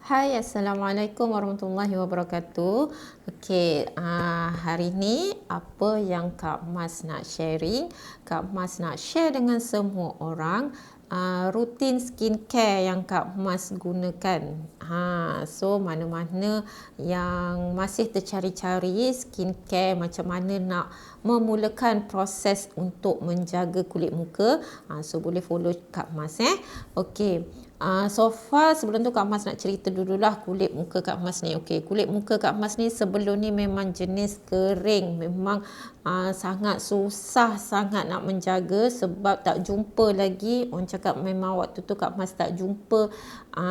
Hai, Assalamualaikum warahmatullahi wabarakatuh. Okey, hari ni apa yang Kak Mas nak sharing? Kak Mas nak share dengan semua orang rutin skincare yang Kak Mas gunakan. So mana-mana yang masih tercari-cari skincare, macam mana nak memulakan proses untuk menjaga kulit muka, so boleh follow Kak Mas Okey. So far sebelum tu Kak Mas nak cerita dululah kulit muka Kak Mas ni. Okey, kulit muka Kak Mas ni sebelum ni memang jenis kering, memang sangat susah sangat nak menjaga sebab tak jumpa lagi, orang cakap memang waktu tu Kak Mas tak jumpa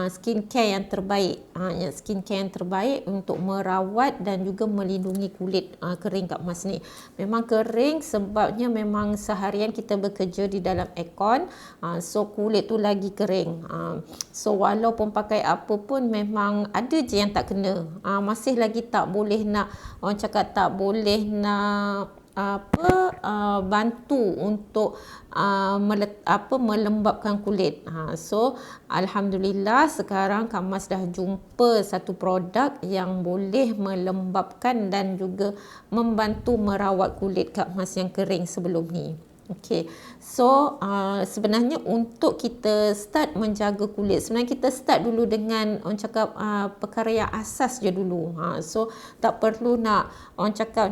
skincare yang terbaik. Skincare yang terbaik untuk merawat dan juga melindungi kulit kering Kak Mas ni. Memang kering sebabnya memang seharian kita bekerja di dalam aircon, so kulit tu lagi kering. So walaupun pakai apa pun memang ada je yang tak kena. Masih lagi tak boleh nak, orang cakap tak boleh nak bantu untuk melembapkan kulit. So alhamdulillah sekarang Kak Mas dah jumpa satu produk yang boleh melembapkan dan juga membantu merawat kulit Kak Mas yang kering sebelum ni. Okey, so sebenarnya untuk kita start menjaga kulit, sebenarnya kita start dulu dengan orang cakap perkara yang asas je dulu. So tak perlu nak, orang cakap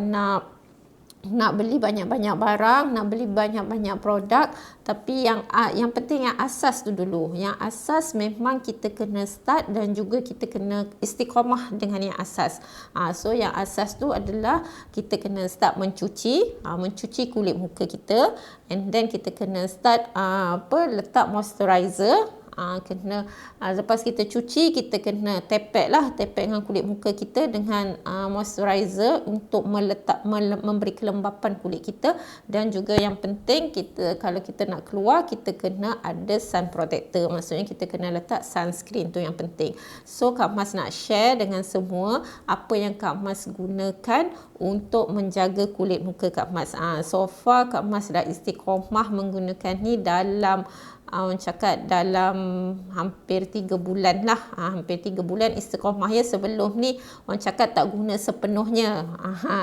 nak beli banyak-banyak barang, nak beli banyak-banyak produk, tapi yang penting yang asas tu dulu. Yang asas memang kita kena start dan juga kita kena istiqamah dengan yang asas. So yang asas tu adalah kita kena start mencuci kulit muka kita, and then kita kena start letak moisturizer. Lepas kita cuci, kita kena tepek dengan kulit muka kita dengan moisturizer untuk memberi kelembapan kulit kita. Dan juga yang penting, kita kalau kita nak keluar, kita kena ada sun protector, maksudnya kita kena letak sunscreen, tu yang penting. So Kak Mas nak share dengan semua apa yang Kak Mas gunakan untuk menjaga kulit muka Kak Mas. So far Kak Mas dah istiqomah menggunakan ni dalam orang cakap dalam hampir 3 bulan lah. Hampir 3 bulan istiqamah ya. Sebelum ni orang cakap tak guna sepenuhnya.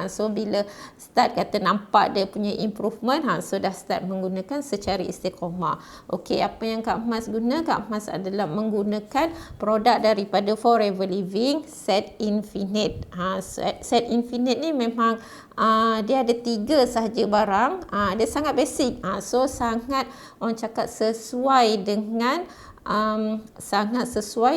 So bila start kata nampak dia punya improvement, so dah start menggunakan secara istiqamah. Okey, apa yang Kak Mas guna? Kak Mas adalah menggunakan produk daripada Forever Living, Set Infinite. Set Infinite ni memang dia ada 3 sahaja barang. Dia sangat basic. So sangat orang cakap sesuai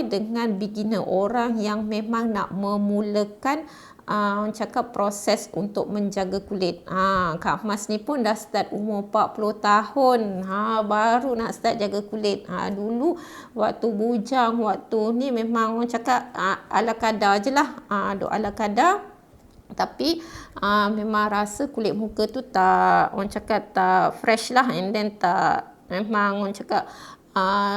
dengan beginner, orang yang memang nak memulakan orang cakap proses untuk menjaga kulit. Kak Mas ni pun dah start umur 40 tahun, baru nak start jaga kulit. Dulu waktu bujang, waktu ni memang orang cakap ala kadar je lah, duk ala kadar. Tapi memang rasa kulit muka tu tak, orang cakap tak fresh lah, and then tak, memang orang cakap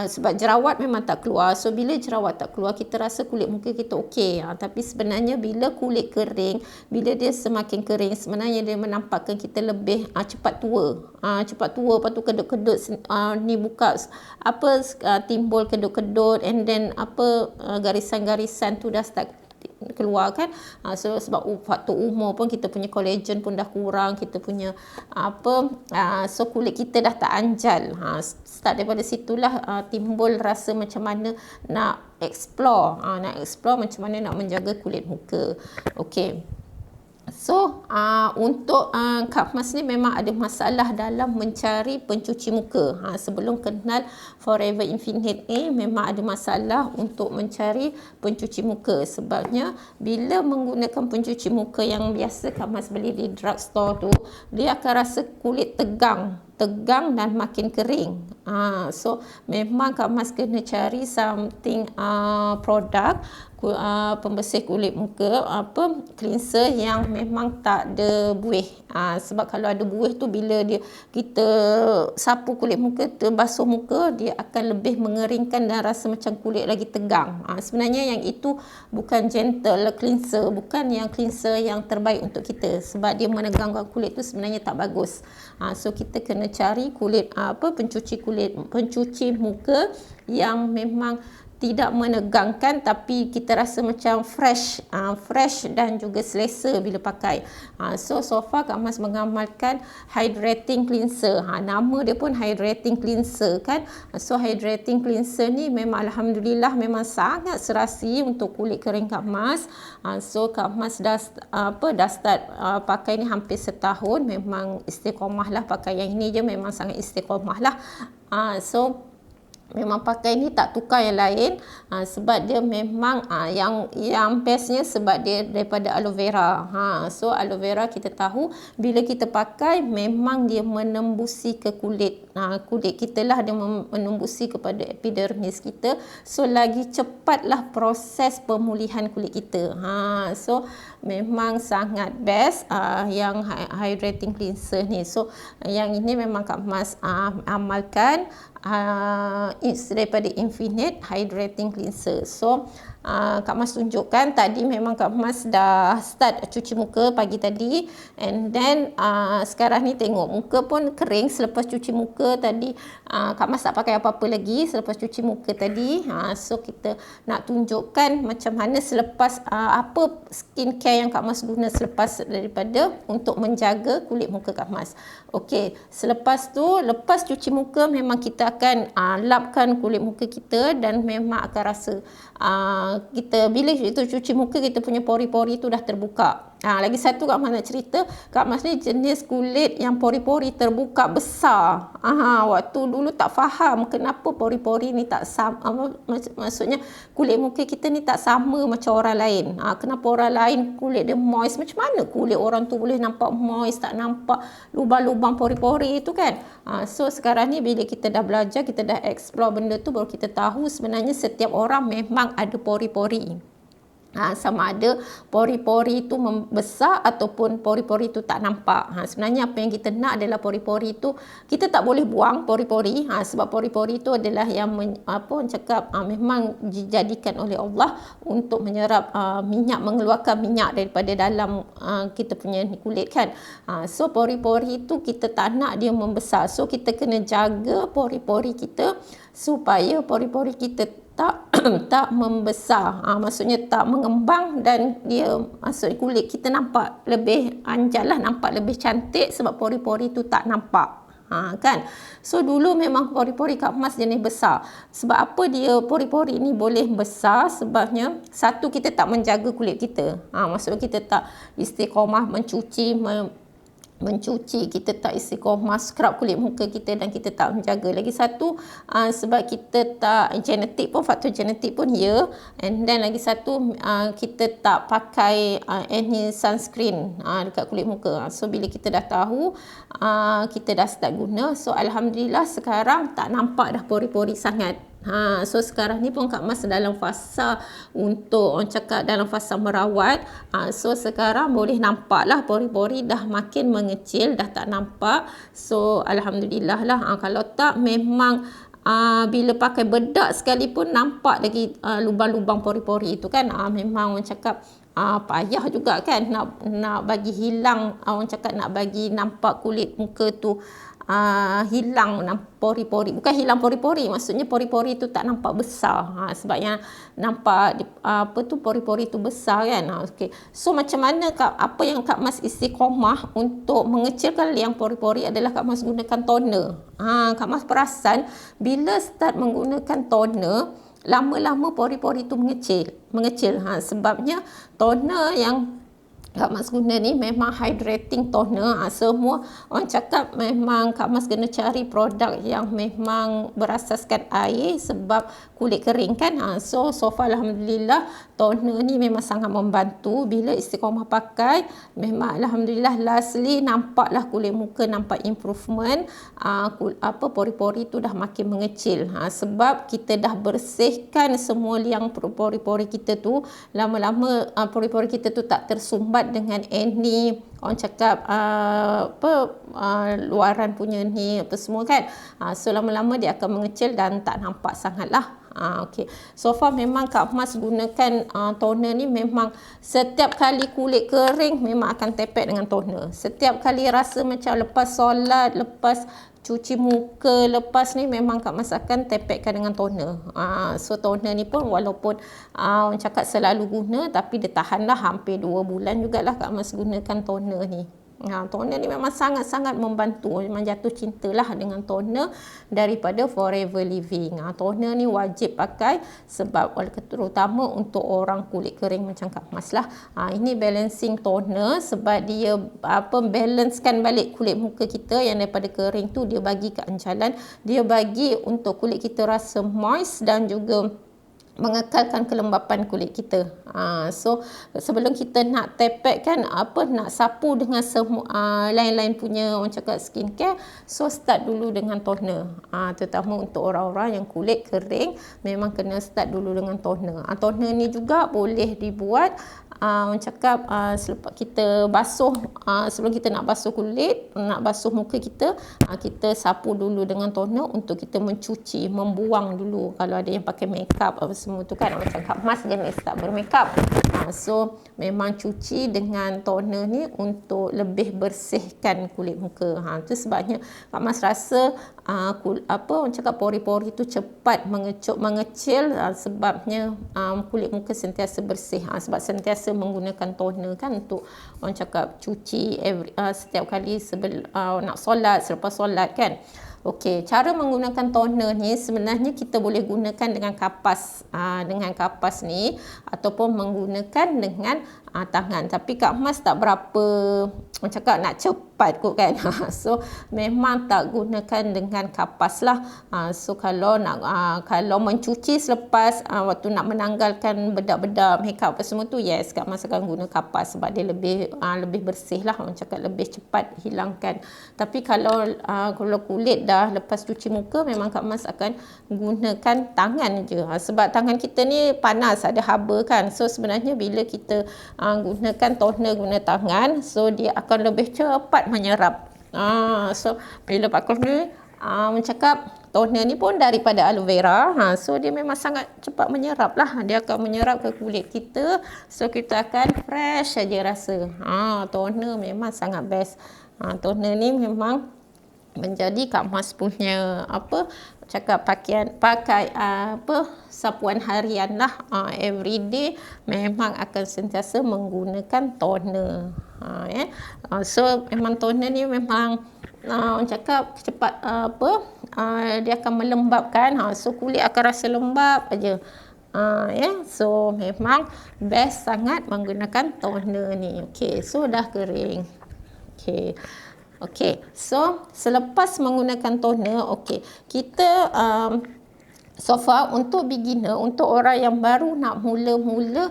sebab jerawat memang tak keluar. So bila jerawat tak keluar, kita rasa kulit muka kita okey. Tapi sebenarnya bila kulit kering, bila dia semakin kering, sebenarnya dia menampakkan kita lebih cepat tua. Lepas tu kedut-kedut ni buka timbul kedut-kedut, and then garisan-garisan tu dah start keluar kan. So sebab faktor umur pun, kita punya collagen pun dah kurang, kita punya so kulit kita dah tak anjal. Start daripada situlah timbul rasa macam mana nak explore macam mana nak menjaga kulit muka. Okey, so untuk Kak Mas ni memang ada masalah dalam mencari pencuci muka. Sebelum kenal Forever Infinite ni memang ada masalah untuk mencari pencuci muka. Sebabnya bila menggunakan pencuci muka yang biasa Kak Mas beli di drugstore tu, dia akan rasa kulit tegang dan makin kering. So memang Kak Mas kena cari something produk pembersih kulit muka, cleanser yang memang tak ada buih. Sebab kalau ada buih tu, bila kita sapu kulit muka, basuh muka, dia akan lebih mengeringkan dan rasa macam kulit lagi tegang. Sebenarnya yang itu bukan gentle cleanser, bukan yang cleanser yang terbaik untuk kita, sebab dia menegangkan kulit tu sebenarnya tak bagus. So kita kena cari pencuci muka yang memang tidak menegangkan, tapi kita rasa macam fresh dan juga selesa bila pakai. So far Kak Mas mengamalkan hydrating cleanser. Nama dia pun hydrating cleanser kan. So hydrating cleanser ni memang alhamdulillah memang sangat serasi untuk kulit kering Kak Mas. So Kak Mas dah start pakai ni hampir setahun. Memang istiqomah lah pakai yang ini je, memang sangat istiqomah lah. So memang pakai ni tak tukar yang lain, sebab dia memang yang bestnya sebab dia daripada aloe vera. So aloe vera kita tahu bila kita pakai memang dia menembusi ke kulit. Kulit kita lah dia menembusi kepada epidermis kita. So lagi cepatlah proses pemulihan kulit kita. So memang sangat best yang hydrating cleanser ni. So yang ini memang Kak Mas amalkan daripada Infinite Hydrating Cleanser. So Kak Mas tunjukkan tadi memang Kak Mas dah start cuci muka pagi tadi, and then sekarang ni tengok muka pun kering selepas cuci muka tadi. Kak Mas tak pakai apa-apa lagi selepas cuci muka tadi. So kita nak tunjukkan macam mana selepas apa skincare yang Kak Mas guna selepas daripada untuk menjaga kulit muka Kak Mas. Okey, selepas tu lepas cuci muka memang kita akan lapkan kulit muka kita, dan memang akan rasa kita bila itu cuci muka kita punya pori-pori tu dah terbuka. Lagi satu Kak Mas nak cerita, Kak Mas ni jenis kulit yang pori-pori terbuka besar. Waktu dulu tak faham kenapa pori-pori ni tak sama, maksudnya kulit muka kita ni tak sama macam orang lain. Kenapa orang lain kulit dia moist, macam mana kulit orang tu boleh nampak moist, tak nampak lubang-lubang pori-pori tu kan. So sekarang ni bila kita dah belajar, kita dah explore benda tu, baru kita tahu sebenarnya setiap orang memang ada pori-pori. Sama ada pori-pori itu membesar ataupun pori-pori itu tak nampak. Sebenarnya apa yang kita nak adalah pori-pori itu kita tak boleh buang pori-pori, sebab pori-pori itu adalah yang memang dijadikan oleh Allah untuk menyerap minyak, mengeluarkan minyak daripada dalam kita punya kulit kan. So pori-pori itu kita tak nak dia membesar. So kita kena jaga pori-pori kita supaya pori-pori kita tak membesar, maksudnya tak mengembang, dan dia maksud kulit kita nampak lebih anjal lah, nampak lebih cantik sebab pori-pori tu tak nampak. Kan. So dulu memang pori-pori Kak Mas jenis besar. Sebab apa dia pori-pori ni boleh besar? Sebabnya satu, kita tak menjaga kulit kita. Maksudnya kita tak istiqomah mencuci, kita tak istiqomah scrub kulit muka kita, dan kita tak menjaga. Lagi satu, sebab kita tak genetik pun, faktor genetik pun ya. And then lagi satu, kita tak pakai any sunscreen dekat kulit muka. So bila kita dah tahu, kita dah start guna. So alhamdulillah sekarang tak nampak dah pori-pori sangat. So sekarang ni pun Kak Mas dalam fasa untuk orang cakap dalam fasa merawat. So sekarang boleh nampak lah pori-pori dah makin mengecil, dah tak nampak. So alhamdulillah lah. Kalau tak memang bila pakai bedak sekalipun nampak lagi lubang-lubang pori-pori itu kan. Memang orang cakap payah juga kan nak bagi hilang, orang cakap nak bagi nampak kulit muka tu hilang pori-pori. Bukan hilang pori-pori, maksudnya pori-pori tu tak nampak besar. Sebab yang nampak pori-pori tu besar kan. Okay. So macam mana apa yang Kak Mas istiqomah untuk mengecilkan yang pori-pori adalah Kak Mas gunakan toner. Kak Mas perasan bila start menggunakan toner, lama-lama pori-pori tu mengecil. Sebabnya toner yang Kak Mas guna ni memang hydrating toner. Semua orang cakap memang Kak Mas kena cari produk yang memang berasaskan air sebab kulit kering kan. So far alhamdulillah toner ni memang sangat membantu. Bila istiqomah pakai, memang alhamdulillah lastly nampaklah kulit muka nampak improvement. Pori-pori tu dah makin mengecil. Sebab kita dah bersihkan semua liang pori-pori kita tu. Lama-lama pori-pori kita tu tak tersumbat dengan any orang cakap luaran punya ni apa semua kan. So lama-lama dia akan mengecil dan tak nampak sangat lah. Okey. So far memang Kak Mas gunakan toner ni memang setiap kali kulit kering memang akan tepek dengan toner. Setiap kali rasa macam lepas solat, lepas cuci muka, lepas ni memang Kak Mas akan tepekkan dengan toner. So toner ni pun walaupun orang cakap selalu guna, tapi dia tahanlah hampir 2 bulan jugalah Kak Mas gunakan toner ni. Toner ni memang sangat-sangat membantu. Memang jatuh cintalah dengan toner daripada Forever Living. Toner ni wajib pakai sebab terutama untuk orang kulit kering macam Kak Mas lah. Ini balancing toner sebab dia balancekan balik kulit muka kita yang daripada kering tu, dia bagi keancalan, dia bagi untuk kulit kita rasa moist dan juga mengekalkan kelembapan kulit kita. So sebelum kita nak tepek kan, nak sapu dengan semua lain-lain punya orang cakap skincare, so start dulu dengan toner. Terutama untuk orang-orang yang kulit kering, memang kena start dulu dengan toner. Toner ni juga boleh dibuat orang cakap selepas kita basuh, sebelum kita nak basuh kulit, nak basuh muka kita, kita sapu dulu dengan toner untuk kita mencuci, membuang dulu kalau ada yang pakai makeup apa semua tu kan, macam Kak Mas jenis tak bermakeup. So memang cuci dengan toner ni untuk lebih bersihkan kulit muka. Tu sebabnya Kak Mas rasa orang cakap pori-pori tu cepat mengecil, sebabnya kulit muka sentiasa bersih. Sebab sentiasa menggunakan toner kan untuk orang cakap cuci setiap kali nak solat, selepas solat kan. Okey, cara menggunakan toner ni sebenarnya kita boleh gunakan dengan kapas. Dengan kapas ni ataupun menggunakan dengan tangan. Tapi Kak Mas tak berapa orang cakap nak cepat kot kan. So memang tak gunakan dengan kapas lah. So kalau mencuci selepas waktu nak menanggalkan bedak-bedak makeup apa semua tu, yes, Kak Mas akan guna kapas sebab dia lebih bersih lah, orang cakap lebih cepat hilangkan. Tapi kalau kulit dah lepas cuci muka, memang Kak Mas akan gunakan tangan je. Sebab tangan kita ni panas, ada haba kan. So sebenarnya bila kita gunakan toner guna tangan, so dia akan lebih cepat menyerap. So bila pakai ni mencakap toner ni pun daripada aloe vera, so dia memang sangat cepat menyerap lah. Dia akan menyerap ke kulit kita, so kita akan fresh saja rasa. Toner memang sangat best. Toner ni memang menjadi Kak Mas punya pakai sapuan harian lah. Everyday memang akan sentiasa menggunakan toner. So memang toner ni memang orang cakap cepat dia akan melembabkan, so kulit akan rasa lembab aja. So memang best sangat menggunakan toner ni. Okey, so dah kering. Okey, so selepas menggunakan toner, kita so far untuk beginner, untuk orang yang baru nak mula-mula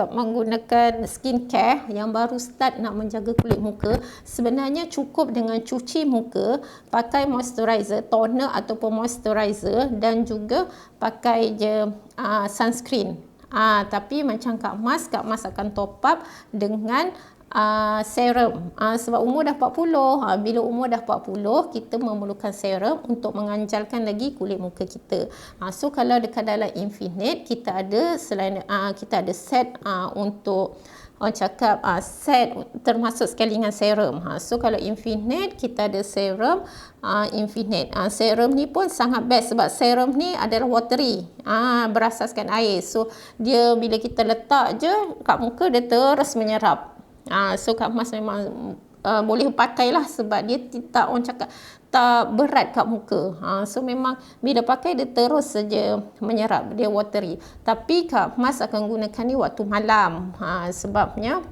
menggunakan skincare, yang baru start nak menjaga kulit muka, sebenarnya cukup dengan cuci muka, pakai moisturizer, toner ataupun moisturizer, dan juga pakai je sunscreen. Tapi macam Kak Mas akan top up dengan serum. Sebab umur dah 40, bila umur dah 40, kita memerlukan serum untuk menganjalkan lagi kulit muka kita. So kalau dekat dalam Infinite, kita ada kita ada set untuk orang cakap set termasuk sekali dengan serum. So kalau Infinite, kita ada serum Infinite. Serum ni pun sangat best sebab serum ni adalah watery, berasaskan air. So dia bila kita letak je kat muka, dia terus menyerap. So Kak Mas memang boleh pakailah sebab dia tak, orang cakap, tak berat kat muka. So memang bila pakai dia terus saja menyerap, dia watery. Tapi Kak Mas akan gunakan ni waktu malam. Sebabnya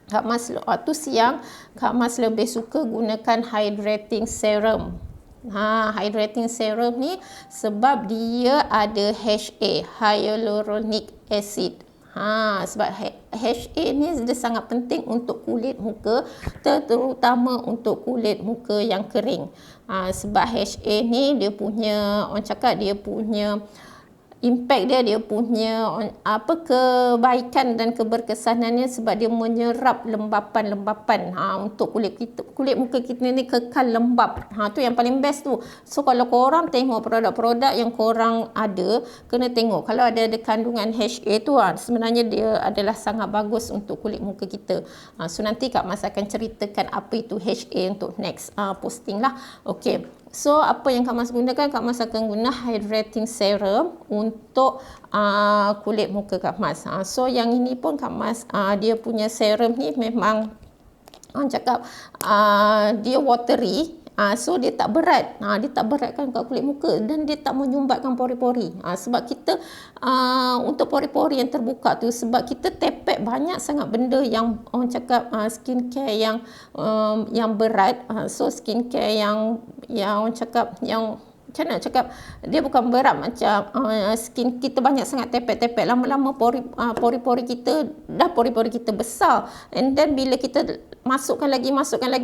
Kak Mas waktu siang, Kak Mas lebih suka gunakan hydrating serum. Hydrating serum ni sebab dia ada HA, hyaluronic acid. Sebab HA ni dia sangat penting untuk kulit muka, terutama untuk kulit muka yang kering. Sebab HA ni dia punya, orang cakap, dia punya impact dia punya kebaikan dan keberkesanannya sebab dia menyerap lembapan-lembapan untuk kulit muka kita ni kekal lembap. Tu yang paling best tu. So kalau korang tengok produk-produk yang korang ada, kena tengok kalau ada kandungan HA tu sebenarnya dia adalah sangat bagus untuk kulit muka kita. So nanti Kak Mas akan ceritakan apa itu HA untuk next posting lah. Okey. So apa yang Kak Mas gunakan? Kak Mas akan guna hydrating serum untuk kulit muka Kak Mas. So yang ini pun Kak Mas dia punya serum ni memang cakap dia watery. So dia tak berat. Dia tak beratkan kat kulit muka dan dia tak menyumbatkan pori-pori. Sebab kita untuk pori-pori yang terbuka tu, sebab kita tepek banyak sangat benda yang orang cakap skincare yang berat. So skincare yang orang cakap yang macam mana cakap, dia bukan berat macam skin kita banyak sangat tepek-tepek, lama-lama pori-pori kita besar, and then bila kita masukkan lagi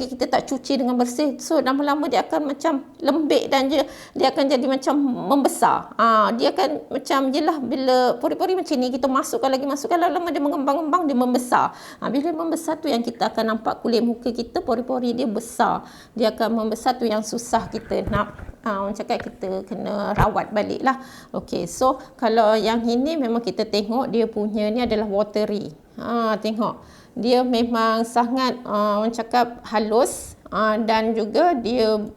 kita tak cuci dengan bersih, so lama-lama dia akan macam lembik dan dia akan jadi macam membesar. Dia akan macam jelah bila pori-pori macam ni kita masukkan lama-lama dia mengembang-ngembang, dia membesar. Bila membesar tu yang kita akan nampak kulit muka kita pori-pori dia besar, dia akan membesar, tu yang susah kita nak orang cakap kita kena rawat balik lah. Okay, so kalau yang ini memang kita tengok dia punya ni adalah watery. Tengok dia memang sangat orang cakap halus, dan juga dia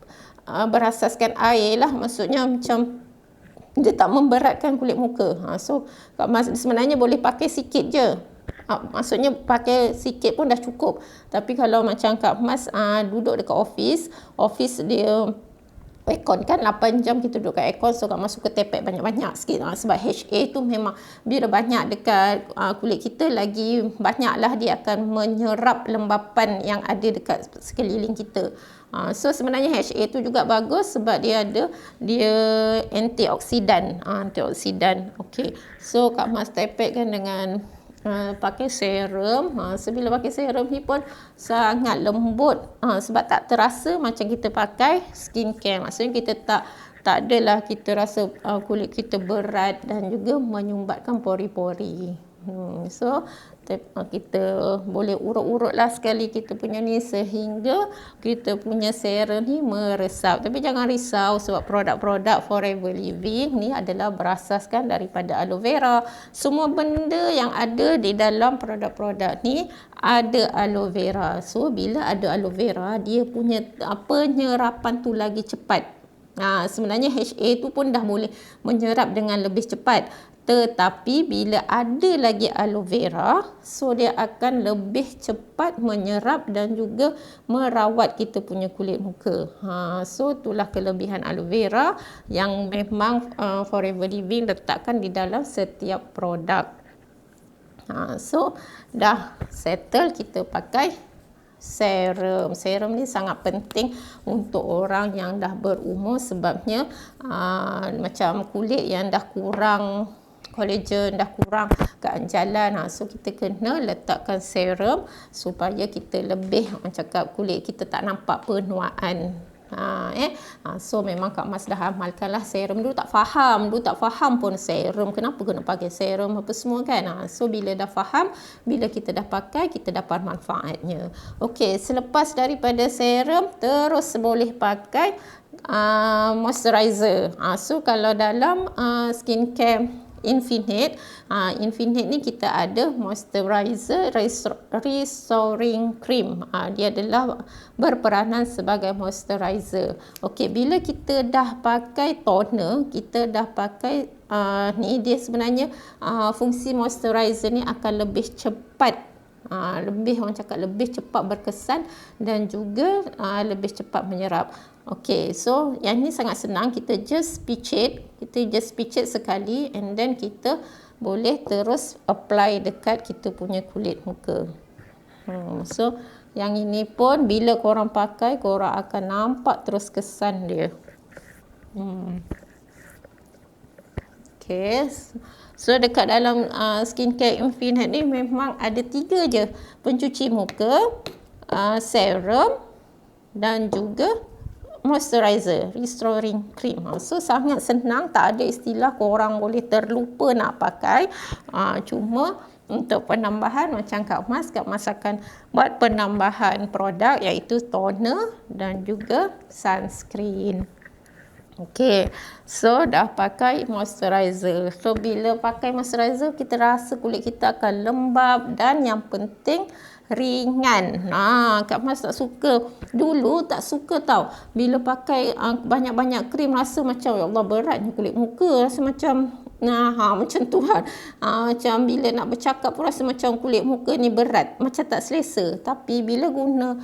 berasaskan air lah, maksudnya macam dia tak memberatkan kulit muka. So Kak Mas sebenarnya boleh pakai sikit je. Maksudnya pakai sikit pun dah cukup. Tapi kalau macam Kak Mas duduk dekat office dia aircon kan 8 jam kita duduk kat aircon, so Kak Mas suka tepek banyak-banyak sikit sebab HA tu memang bila banyak dekat kulit kita, lagi banyaklah dia akan menyerap lembapan yang ada dekat sekeliling kita. So sebenarnya HA tu juga bagus sebab dia antioksidan. Okey. So Kak Mas tepekkan dengan pakai serum. So bila pakai serum ni pun sangat lembut, sebab tak terasa macam kita pakai skincare. Maksudnya kita tak adalah kita rasa kulit kita berat dan juga menyumbatkan pori-pori. So kita boleh urut-urutlah sekali kita punya ni sehingga kita punya serum ni meresap. Tapi jangan risau sebab produk-produk Forever Living ni adalah berasaskan daripada aloe vera. Semua benda yang ada di dalam produk-produk ni ada aloe vera. So bila ada aloe vera, dia punya penyerapan tu lagi cepat. Sebenarnya HA tu pun dah boleh menyerap dengan lebih cepat. Tetapi bila ada lagi aloe vera, so dia akan lebih cepat menyerap dan juga merawat kita punya kulit muka. So itulah kelebihan aloe vera yang memang Forever Living letakkan di dalam setiap produk. So dah settle, kita pakai serum. Serum ni sangat penting untuk orang yang dah berumur sebabnya macam kulit yang dah kurang kolagen, dah kurang keanjalan, so kita kena letakkan serum supaya kita lebih cakap kulit kita tak nampak penuaan. So memang Kak Mas dah amalkanlah serum. Dulu tak faham pun serum, kenapa kena pakai serum apa semua kan. So bila dah faham, bila kita dah pakai, kita dapat manfaatnya. Okey, selepas daripada serum, terus boleh pakai moisturizer. So kalau dalam skincare Infinite ni kita ada moisturizer restoring cream. Dia adalah berperanan sebagai moisturizer. Okey, bila kita dah pakai toner, kita dah pakai ni, dia sebenarnya fungsi moisturizer ni akan lebih cepat, orang cakap lebih cepat berkesan dan juga lebih cepat menyerap. Okey, so yang ni sangat senang, kita just picit sekali and then kita boleh terus apply dekat kita punya kulit muka. So yang ini pun bila korang pakai, korang akan nampak terus kesan dia. Okey, so dekat dalam skincare Infinite ni memang ada 3 je, pencuci muka, serum dan juga moisturizer, restoring cream. So sangat senang, tak ada istilah korang boleh terlupa nak pakai. Cuma untuk penambahan macam Kak Mas akan buat penambahan produk iaitu toner dan juga sunscreen. Okey, so dah pakai moisturizer. So bila pakai moisturizer, kita rasa kulit kita akan lembab dan yang penting ringan. Kak Mas tak suka. Dulu tak suka tau. Bila pakai banyak-banyak krim rasa macam ya Allah beratnya kulit muka, rasa macam macam tu kan. Macam bila nak bercakap pun rasa macam kulit muka ni berat, macam tak selesa. Tapi bila guna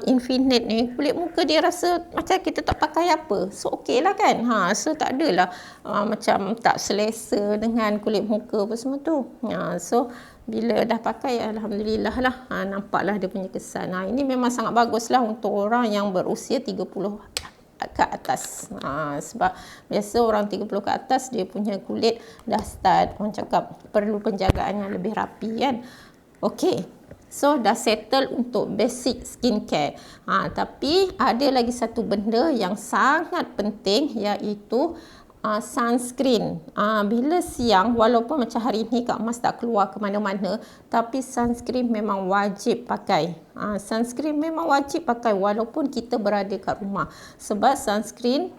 Infinite ni, kulit muka dia rasa macam kita tak pakai apa. So okey lah kan. So tak adalah macam tak selesa dengan kulit muka apa semua tu. So bila dah pakai, alhamdulillah lah, nampaklah dia punya kesan. Ini memang sangat bagus lah untuk orang yang berusia 30 ke atas. Sebab biasa orang 30 ke atas dia punya kulit dah start, orang cakap perlu penjagaan yang lebih rapi kan. Okey, so dah settle untuk basic skincare. Tapi ada lagi satu benda yang sangat penting, iaitu sunscreen. Bila siang, walaupun macam hari ni Kak Mas tak keluar ke mana-mana, tapi sunscreen memang wajib pakai. Sunscreen memang wajib pakai walaupun kita berada kat rumah. Sebab sunscreen,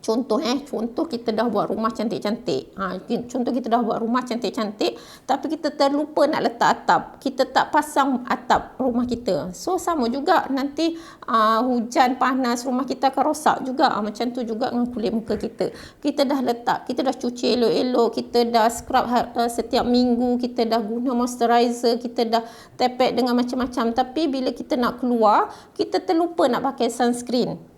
contoh kita dah buat rumah cantik-cantik. Contoh kita dah buat rumah cantik-cantik, tapi kita terlupa nak letak atap. Kita tak pasang atap rumah kita. So sama juga nanti hujan panas rumah kita akan rosak juga. Macam tu juga dengan kulit muka kita. Kita dah letak, kita dah cuci elok-elok, kita dah scrub setiap minggu, kita dah guna moisturizer, kita dah tepek dengan macam-macam. Tapi bila kita nak keluar, kita terlupa nak pakai sunscreen.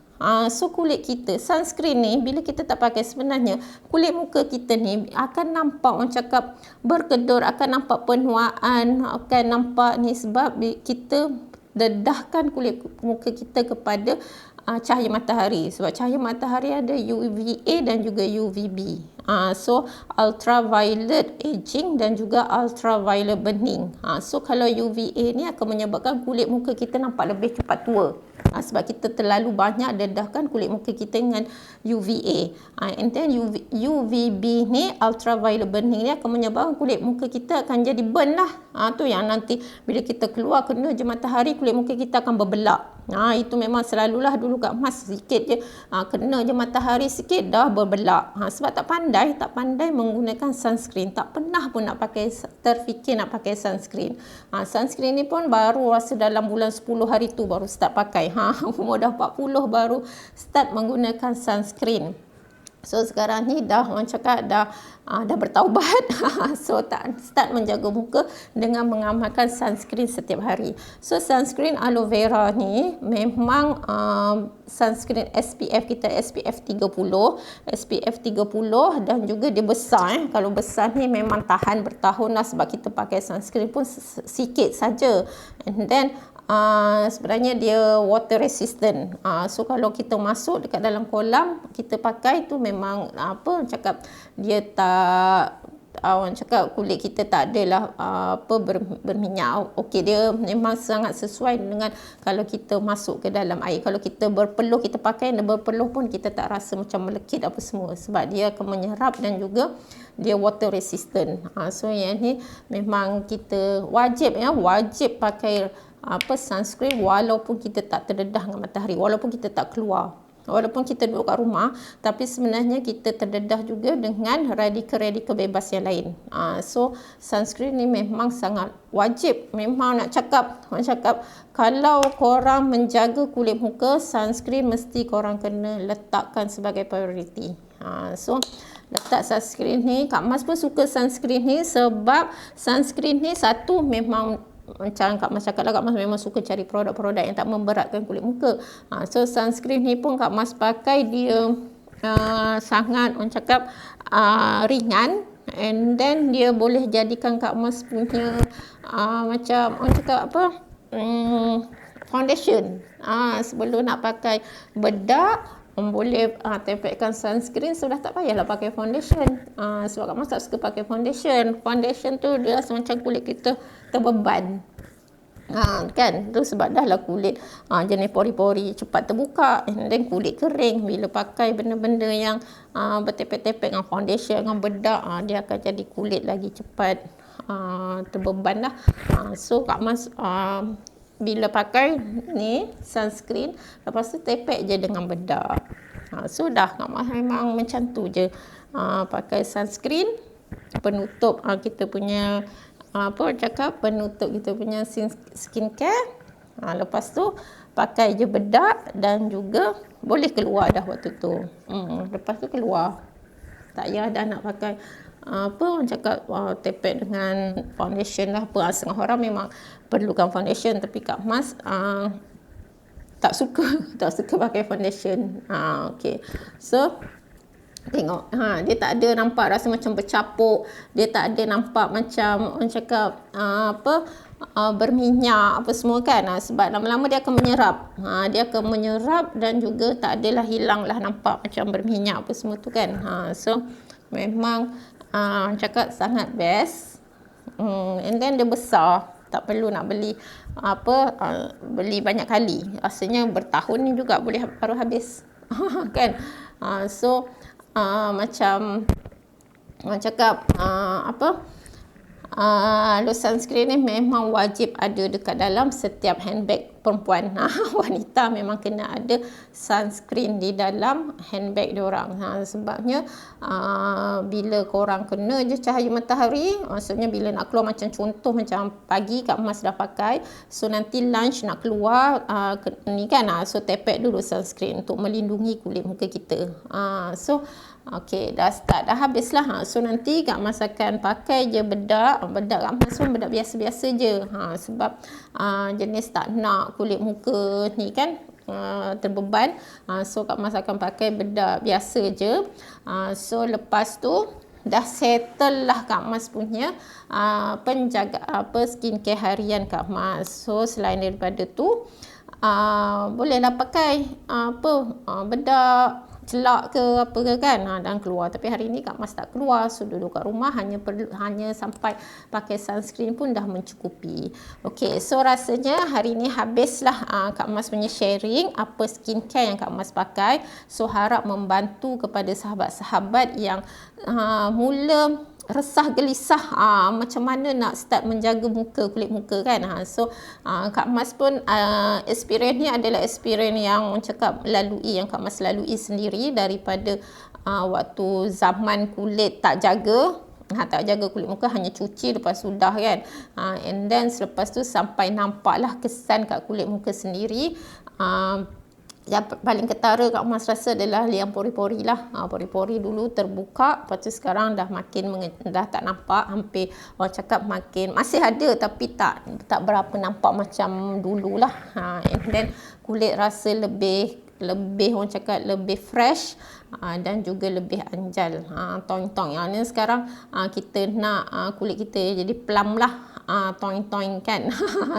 So kulit kita, sunscreen ni bila kita tak pakai, sebenarnya kulit muka kita ni akan nampak, orang cakap berkedor, akan nampak penuaan, akan nampak ni sebab kita dedahkan kulit muka kita kepada cahaya matahari. Sebab cahaya matahari ada UVA dan juga UVB. So ultraviolet aging dan juga ultraviolet burning. So kalau UVA ni akan menyebabkan kulit muka kita nampak lebih cepat tua. Sebab kita terlalu banyak dedahkan kulit muka kita dengan UVA. And then UVB ni, ultraviolet burning ni, akan menyebabkan kulit muka kita akan jadi burn lah. Tu yang nanti bila kita keluar kena je matahari, kulit muka kita akan berbelak. Itu memang selalulah dulu Kak Mas sikit je, kena je matahari sikit dah berbelak. Sebab tak pandai menggunakan sunscreen. Tak pernah pun nak pakai, terfikir nak pakai sunscreen. Sunscreen ni pun baru rasa dalam bulan 10 hari tu baru start pakai. Umur dah 40 baru start menggunakan sunscreen. So sekarang ni dah, orang cakap dah bertaubat. So tak start menjaga muka dengan mengamalkan sunscreen setiap hari. So sunscreen aloe vera ni memang sunscreen SPF kita SPF 30 dan juga dia besar. Kalau besar ni memang tahan bertahun lah, sebab kita pakai sunscreen pun sikit saja. And then sebenarnya dia water resistant. So kalau kita masuk dekat dalam kolam, kita pakai tu memang cakap dia tak, orang cakap kulit kita tak adalah berminyak. Okey, dia memang sangat sesuai dengan kalau kita masuk ke dalam air. Kalau kita berpeluh, kita pakai berpeluh pun kita tak rasa macam melekit apa semua, sebab dia akan menyerap dan juga dia water resistant. So yang ni memang kita wajib pakai sunscreen walaupun kita tak terdedah dengan matahari, walaupun kita tak keluar, walaupun kita duduk kat rumah, tapi sebenarnya kita terdedah juga dengan radikal-radikal bebas yang lain. So sunscreen ni memang sangat wajib. Memang nak cakap, orang cakap kalau korang menjaga kulit muka, sunscreen mesti korang kena letakkan sebagai priority. So letak sunscreen ni, Kak Mas pun suka sunscreen ni sebab sunscreen ni satu memang macam Kak Mas cakap lah, Kak Mas memang suka cari produk-produk yang tak memberatkan kulit muka. So sunscreen ni pun Kak Mas pakai, dia sangat, orang cakap ringan, and then dia boleh jadikan Kak Mas punya macam, orang cakap foundation. Sebelum nak pakai bedak, boleh tempelkan sunscreen, sudah tak payahlah pakai foundation. Sebab Kak Mas tak suka pakai foundation. Foundation tu dia rasa macam kulit kita terbeban. Kan tu sebab dah lah kulit jenis pori-pori cepat terbuka, and then kulit kering. Bila pakai benda-benda yang bertepek-tepek dengan foundation, dengan bedak, dia akan jadi kulit lagi cepat terbeban lah. So Kak Mas bila pakai ni sunscreen, lepas tu tepek je dengan bedak. So dah Kak Mas memang macam tu je, pakai sunscreen, penutup kita punya penutup kita punya skincare. Lepas tu pakai je bedak dan juga boleh keluar dah waktu tu. Lepas tu keluar, tak payah dah nak pakai orang cakap tepek dengan foundation lah. Setengah orang memang perlukan foundation, tapi Kak Mas tak suka pakai foundation. Okay, so tengok, dia tak ada nampak rasa macam bercapuk, dia tak ada nampak macam orang cakap berminyak apa semua kan, sebab lama-lama dia akan menyerap, dan juga tak adalah hilang lah nampak macam berminyak apa semua tu kan. So memang cakap sangat best, and then dia besar, tak perlu nak beli beli banyak kali, rasanya bertahun ni juga boleh baru habis kan. So macam orang cakap sunscreen ni memang wajib ada dekat dalam setiap handbag perempuan. Wanita memang kena ada sunscreen di dalam handbag diorang. Sebabnya bila korang kena je cahaya matahari, maksudnya bila nak keluar, macam contoh macam pagi Kak Mas dah pakai, so nanti lunch nak keluar ni kan, so tepek dulu sunscreen untuk melindungi kulit muka kita. So okey, dah start, dah habis lah. So nanti Kak Mas akan pakai je bedak Kak Mas pun bedak biasa-biasa je, sebab jenis tak nak kulit muka ni kan terbeban. So Kak Mas akan pakai bedak biasa je. So lepas tu dah settle lah Kak Mas punya penjaga skincare harian Kak Mas. So selain daripada tu bolehlah pakai bedak celak ke apa ke kan, dan keluar. Tapi hari ni Kak Mas tak keluar, so duduk kat rumah, hanya sampai pakai sunscreen pun dah mencukupi. Okey, so rasanya hari ni habislah Kak Mas punya sharing apa skincare yang Kak Mas pakai. So harap membantu kepada sahabat-sahabat yang mula resah gelisah macam mana nak start menjaga kulit muka kan. So Kak Mas pun experience ni adalah experience yang cakap yang Kak Mas lalui sendiri daripada waktu zaman kulit tak jaga kulit muka, hanya cuci lepas sudah kan, and then selepas tu sampai nampaklah kesan kat kulit muka sendiri. Yang paling ketara Kak Mas rasa adalah yang pori-pori lah. Pori-pori dulu terbuka, lepas tu sekarang dah makin dah tak nampak, hampir orang cakap masih ada tapi tak berapa nampak macam dulu lah. And then kulit rasa lebih orang cakap lebih fresh, dan juga lebih anjal, tong-tong. Yang ni sekarang kita nak kulit kita jadi plump lah, tong-tong kan.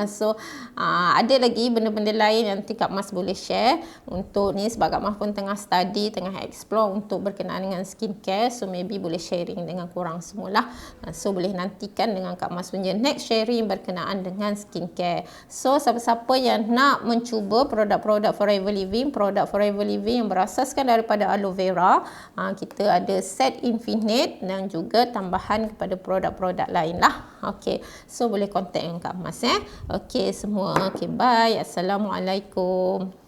So ada lagi benda-benda lain yang nanti Kak Mas boleh share untuk ni, sebab Kak Mas pun tengah study, tengah explore untuk berkenaan dengan skincare. So maybe boleh sharing dengan korang semualah. So boleh nantikan dengan Kak Mas punya next sharing berkenaan dengan skincare. So siapa-siapa yang nak mencuba produk-produk Forever Living yang berasaskan daripada aloe vera, kita ada set Infinite dan juga tambahan kepada produk-produk lain lah. Okay, so boleh contact dengan Kak Mas. Okay semua. Okay, bye. Assalamualaikum.